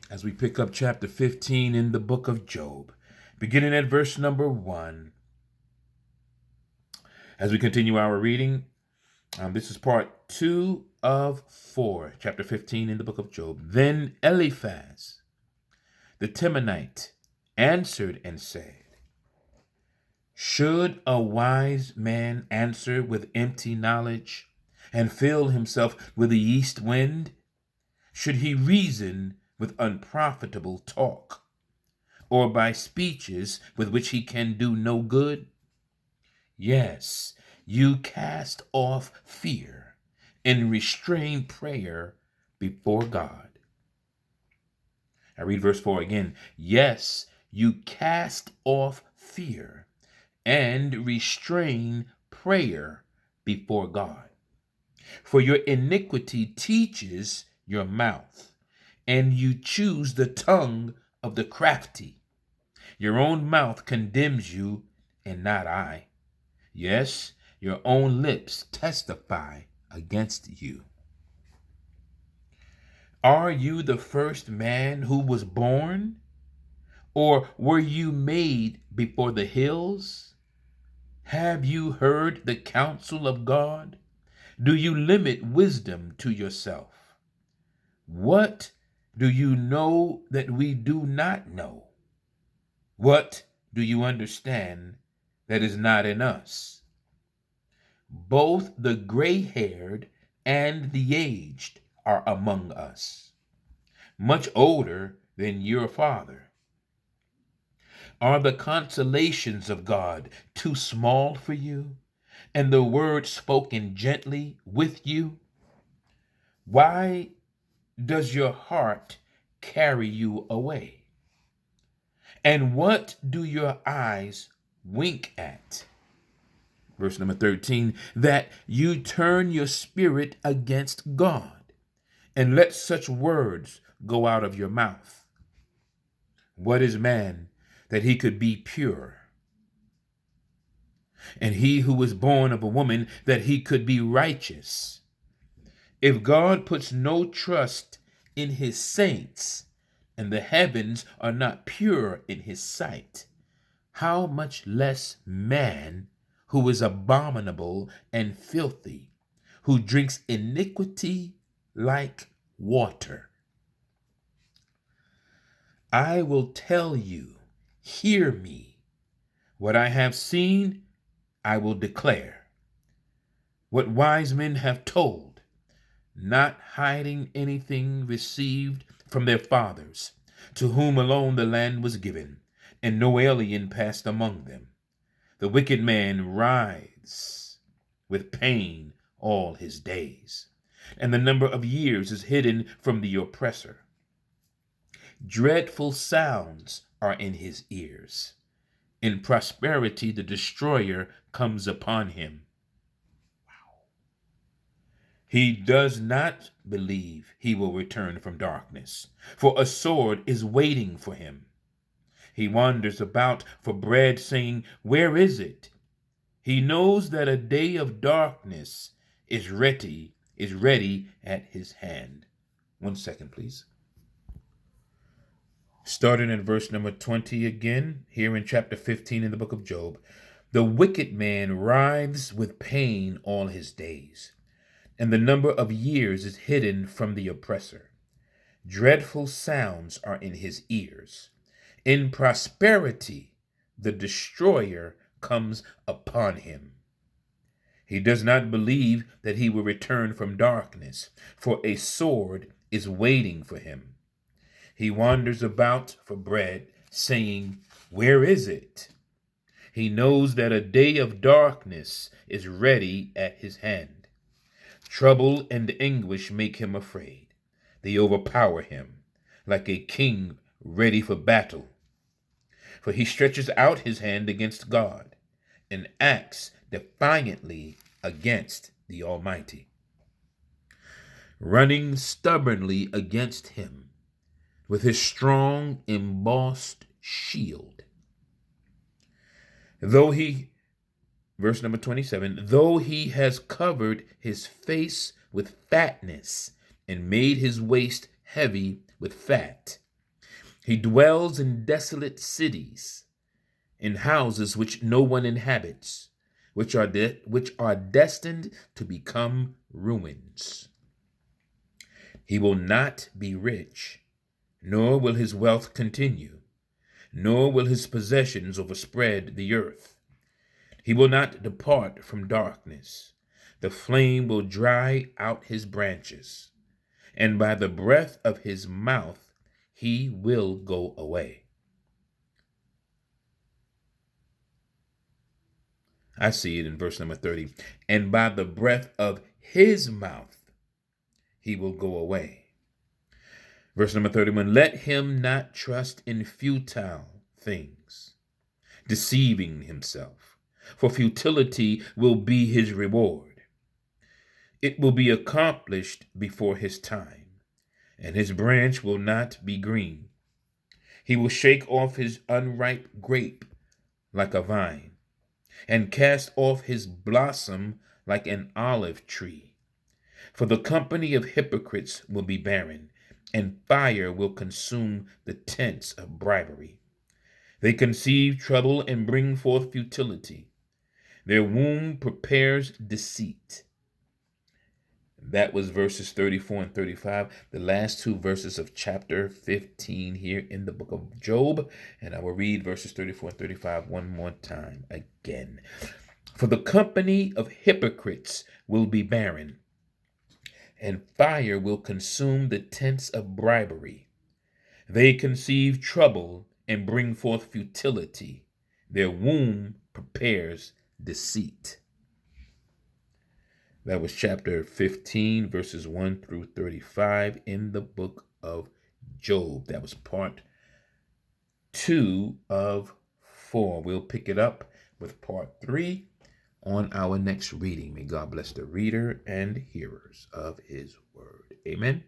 as we pick up chapter 15 in the book of Job, beginning at verse number 1. As we continue our reading, this is part 2 of 4, chapter 15 in the book of Job. Then Eliphaz, the Temanite, answered and said, should a wise man answer with empty knowledge and fill himself with the east wind? Should he reason with unprofitable talk, or by speeches with which he can do no good? Yes, you cast off fear and restrain prayer before God. I read verse 4 again. Yes, you cast off fear and restrain prayer before God. For your iniquity teaches your mouth, and you choose the tongue of the crafty. Your own mouth condemns you, and not I. Yes, your own lips testify against you. Are you the first man who was born? Or were you made before the hills? Have you heard the counsel of God? Do you limit wisdom to yourself? What do you know that we do not know? What do you understand that is not in us? Both the gray-haired and the aged are among us, much older than your father. Are the consolations of God too small for you, and the word spoken gently with you? Why does your heart carry you away? And what do your eyes wink at? Verse number 13, that you turn your spirit against God, and let such words go out of your mouth. What is man that he could be pure? And he who was born of a woman that he could be righteous? If God puts no trust in his saints, and the heavens are not pure in his sight, how much less man, who is abominable and filthy, who drinks iniquity like water? I will tell you, hear me. What I have seen, I will declare. What wise men have told, not hiding anything received from their fathers, to whom alone the land was given, and no alien passed among them. The wicked man writhes with pain all his days, and the number of years is hidden from the oppressor. Dreadful sounds are in his ears. In prosperity the destroyer comes upon him. He does not believe he will return from darkness, for a sword is waiting for him. He wanders about for bread, saying, where is it? He knows that a day of darkness is ready at his hand. 1 second, please. Starting in verse number 20 again, here in chapter 15 in the book of Job. The wicked man writhes with pain all his days, and the number of years is hidden from the oppressor. Dreadful sounds are in his ears. In prosperity, the destroyer comes upon him. He does not believe that he will return from darkness, for a sword is waiting for him. He wanders about for bread, saying, where is it? He knows that a day of darkness is ready at his hand. Trouble and anguish make him afraid. They overpower him, like a king ready for battle. For he stretches out his hand against God, and acts defiantly against the Almighty, running stubbornly against him with his strong embossed shield. Verse number 27, though he has covered his face with fatness and made his waist heavy with fat, He dwells in desolate cities, in houses which no one inhabits, which are destined to become ruins. He will not be rich, nor will his wealth continue, nor will his possessions overspread the earth. He will not depart from darkness. The flame will dry out his branches, and by the breath of his mouth he will go away. I see it in verse number 30. And by the breath of his mouth he will go away. Verse number 31, let him not trust in futile things, deceiving himself, for futility will be his reward. It will be accomplished before his time, and his branch will not be green. He will shake off his unripe grape like a vine, and cast off his blossom like an olive tree. For the company of hypocrites will be barren, and fire will consume the tents of bribery. They conceive trouble and bring forth futility. Their womb prepares deceit. That was verses 34 and 35, the last two verses of chapter 15 here in the book of Job. And I will read verses 34 and 35 one more time again. For the company of hypocrites will be barren, and fire will consume the tents of bribery. They conceive trouble and bring forth futility. Their womb prepares deceit. That was chapter 15, verses 1 through 35 in the book of Job. That was part 2 of 4. We'll pick it up with part 3 on our next reading. May God bless the reader and hearers of his word. Amen.